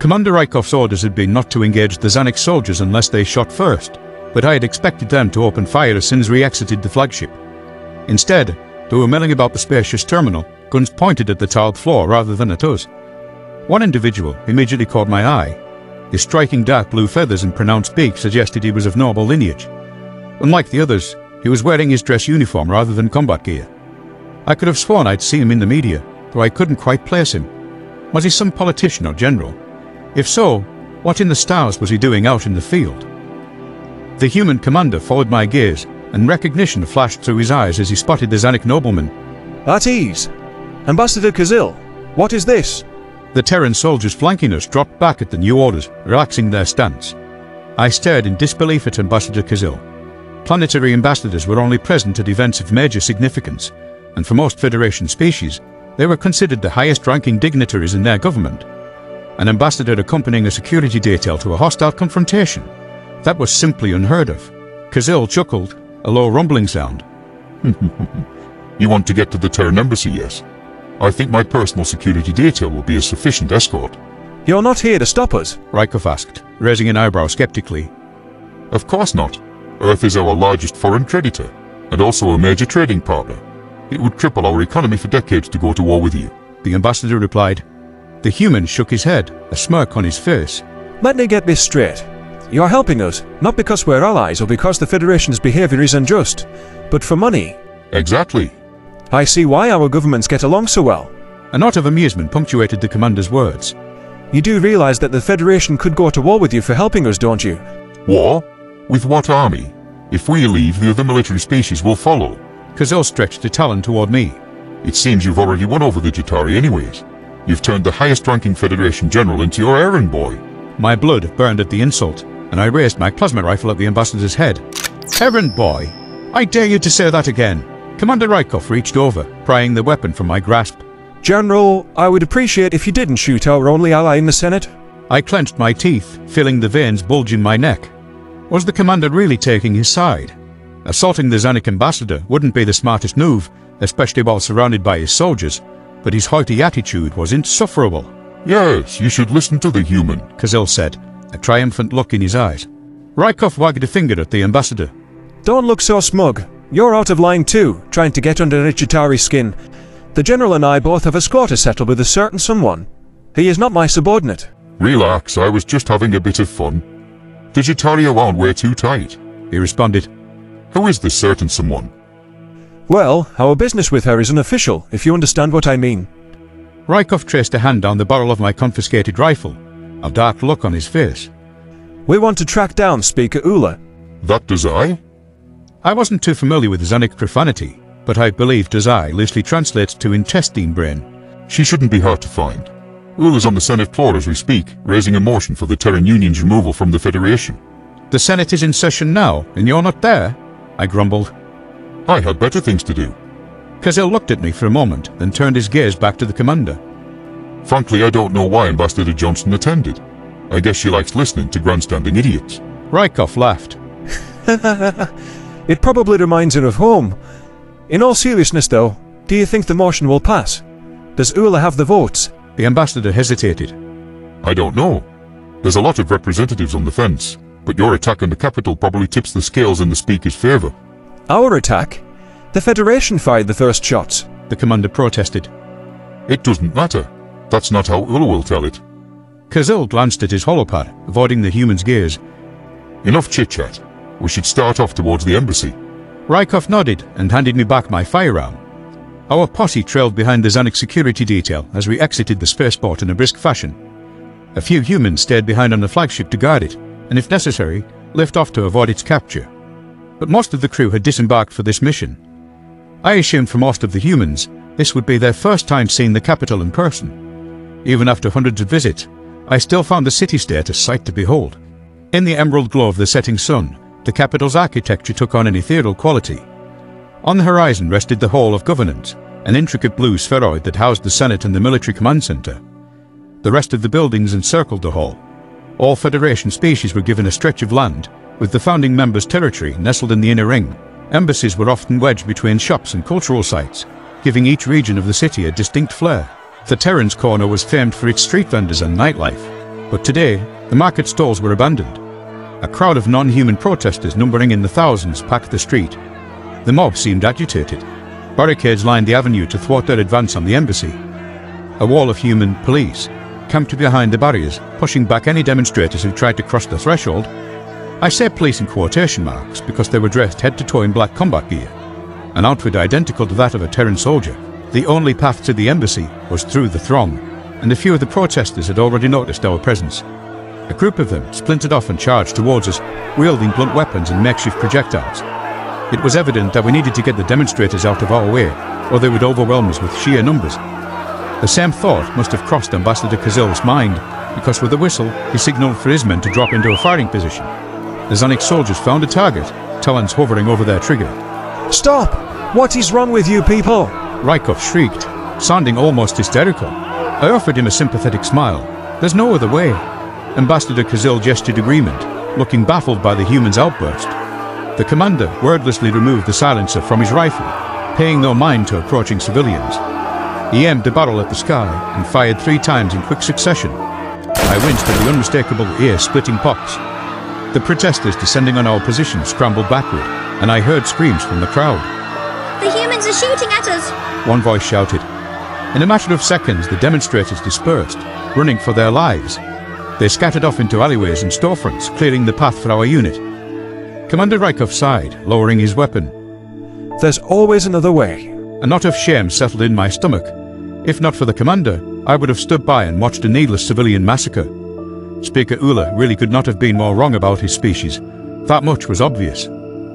Commander Rykov's orders had been not to engage the Zanuck soldiers unless they shot first, but I had expected them to open fire as soon as we exited the flagship. Instead, they were milling about the spacious terminal, guns pointed at the tiled floor rather than at us. One individual immediately caught my eye. His striking dark blue feathers and pronounced beak suggested he was of noble lineage. Unlike the others, he was wearing his dress uniform rather than combat gear. I could have sworn I'd seen him in the media, though I couldn't quite place him. Was he some politician or general? If so, what in the stars was he doing out in the field? The human commander followed my gaze, and recognition flashed through his eyes as he spotted the Zanuck nobleman. At ease. Ambassador Kazil, what is this? The Terran soldiers flanking us dropped back at the new orders, relaxing their stance. I stared in disbelief at Ambassador Kazil. Planetary ambassadors were only present at events of major significance, and for most Federation species, they were considered the highest-ranking dignitaries in their government. An ambassador accompanying a security detail to a hostile confrontation. That was simply unheard of. Kazil chuckled, a low rumbling sound. You want to get to the Terran embassy, yes? I think my personal security detail will be a sufficient escort. You're not here to stop us? Rykov asked, raising an eyebrow skeptically. Of course not. Earth is our largest foreign creditor, and also a major trading partner. It would cripple our economy for decades to go to war with you. The ambassador replied. The human shook his head, a smirk on his face. Let me get this straight. You're helping us, not because we're allies or because the Federation's behavior is unjust, but for money. Exactly. I see why our governments get along so well. A note of amusement punctuated the commander's words. You do realize that the Federation could go to war with you for helping us, don't you? War? With what army? If we leave, the other military species will follow. Kazil stretched a talon toward me. It seems you've already won over the Jatari anyways. You've turned the highest-ranking Federation general into your errand boy. My blood burned at the insult, and I raised my plasma rifle at the ambassador's head. Errand boy? I dare you to say that again. Commander Rykov reached over, prying the weapon from my grasp. General, I would appreciate if you didn't shoot our only ally in the Senate. I clenched my teeth, feeling the veins bulge in my neck. Was the commander really taking his side? Assaulting the Zanuck ambassador wouldn't be the smartest move, especially while surrounded by his soldiers, but his haughty attitude was insufferable. Yes, you should listen to the human, Kazil said, a triumphant look in his eyes. Rykov wagged a finger at the ambassador. Don't look so smug. You're out of line too, trying to get under Jatari's skin. The General and I both have a score to settle with a certain someone. He is not my subordinate. Relax, I was just having a bit of fun. The Jatari are wound way too tight, he responded. Who is this certain someone? Well, our business with her is unofficial, if you understand what I mean. Rykov traced a hand down the barrel of my confiscated rifle, a dark look on his face. We want to track down Speaker Ula. That Dazai? I wasn't too familiar with Zanuck profanity, but I believe Dazai loosely translates to intestine brain. She shouldn't be hard to find. Ula's on the Senate floor as we speak, raising a motion for the Terran Union's removal from the Federation. The Senate is in session now, and you're not there? I grumbled. I had better things to do. Kazil looked at me for a moment, then turned his gaze back to the commander. Frankly, I don't know why Ambassador Johnson attended. I guess she likes listening to grandstanding idiots. Rykov laughed. It probably reminds her of home. In all seriousness though, do you think the motion will pass? Does Ula have the votes? The ambassador hesitated. I don't know. There's a lot of representatives on the fence, but your attack on the capital probably tips the scales in the speaker's favor. Our attack? The Federation fired the first shots, the commander protested. It doesn't matter. That's not how Ula will tell it. Kazil glanced at his holopad, avoiding the human's gaze. Enough chit-chat. We should start off towards the embassy. Rykov nodded and handed me back my firearm. Our posse trailed behind the Zanuck security detail as we exited the spaceport in a brisk fashion. A few humans stayed behind on the flagship to guard it, and if necessary, lift off to avoid its capture. But most of the crew had disembarked for this mission. I assumed for most of the humans, this would be their first time seeing the capital in person. Even after hundreds of visits, I still found the city-state a sight to behold. In the emerald glow of the setting sun, the capital's architecture took on an ethereal quality. On the horizon rested the Hall of Governance, an intricate blue spheroid that housed the Senate and the Military Command Center. The rest of the buildings encircled the hall. All Federation species were given a stretch of land, with the founding members' territory nestled in the inner ring. Embassies were often wedged between shops and cultural sites, giving each region of the city a distinct flair. The Terran's corner was famed for its street vendors and nightlife, But today, the market stalls were abandoned. A crowd of non-human protesters numbering in the thousands packed the street. The mob seemed agitated. Barricades lined the avenue to thwart their advance on the embassy. A wall of human police camped behind the barriers, pushing back any demonstrators who tried to cross the threshold. I say police in quotation marks because they were dressed head to toe in black combat gear, an outfit identical to that of a Terran soldier. The only path to the embassy was through the throng, and a few of the protesters had already noticed our presence. A group of them splintered off and charged towards us, wielding blunt weapons and makeshift projectiles. It was evident that we needed to get the demonstrators out of our way, or they would overwhelm us with sheer numbers. The same thought must have crossed Ambassador Kazil's mind, because with a whistle, he signalled for his men to drop into a firing position. The Zonic soldiers found a target, talons hovering over their trigger. Stop! What is wrong with you people? Rykov shrieked, sounding almost hysterical. I offered him a sympathetic smile. There's no other way. Ambassador Kazil gestured agreement, looking baffled by the human's outburst. The commander wordlessly removed the silencer from his rifle, paying no mind to approaching civilians. He aimed the barrel at the sky and fired 3 times in quick succession. I winced at the unmistakable ear-splitting pops. The protesters descending on our position scrambled backward, and I heard screams from the crowd. The humans are shooting at us! One voice shouted. In a matter of seconds, the demonstrators dispersed, running for their lives. They scattered off into alleyways and storefronts, clearing the path for our unit. Commander Rykov sighed, lowering his weapon. There's always another way. A knot of shame settled in my stomach. If not for the commander, I would have stood by and watched a needless civilian massacre. Speaker Ula really could not have been more wrong about his species. That much was obvious.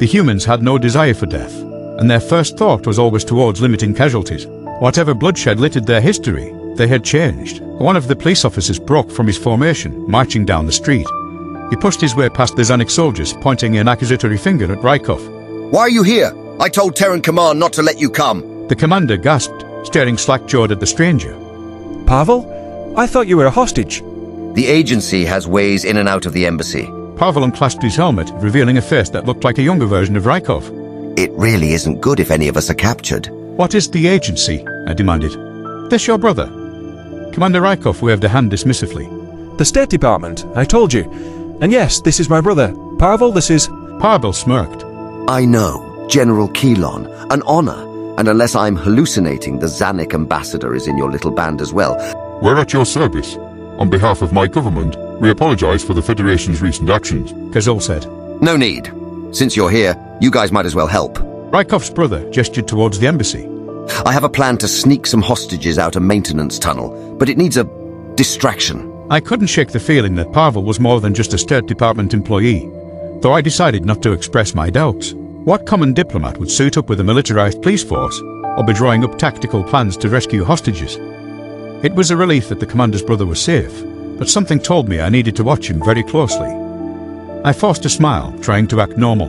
The humans had no desire for death, and their first thought was always towards limiting casualties. Whatever bloodshed littered their history, they had changed. One of the police officers broke from his formation, marching down the street. He pushed his way past the Zonic soldiers, pointing an accusatory finger at Rykov. Why are you here? I told Terran Command not to let you come. The commander gasped, staring slack-jawed at the stranger. Pavel? I thought you were a hostage. The agency has ways in and out of the embassy. Pavel unclasped his helmet, revealing a face that looked like a younger version of Rykov. It really isn't good if any of us are captured. What is the agency? I demanded. This your brother? Commander Rykov waved a hand dismissively. The State Department, I told you. And yes, this is my brother. Pavel, this is... Pavel smirked. I know, General Kelon, an honor. And unless I'm hallucinating, the Zanik ambassador is in your little band as well. We're at your service. On behalf of my government, we apologize for the Federation's recent actions. Kazil said. No need. Since you're here, you guys might as well help. Rykov's brother gestured towards the embassy. I have a plan to sneak some hostages out a maintenance tunnel, but it needs a distraction. I couldn't shake the feeling that Pavel was more than just a State Department employee, though I decided not to express my doubts. What common diplomat would suit up with a militarized police force, or be drawing up tactical plans to rescue hostages? It was a relief that the commander's brother was safe, but something told me I needed to watch him very closely. I forced a smile, trying to act normal.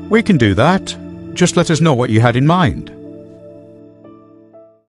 We can do that. Just let us know what you had in mind.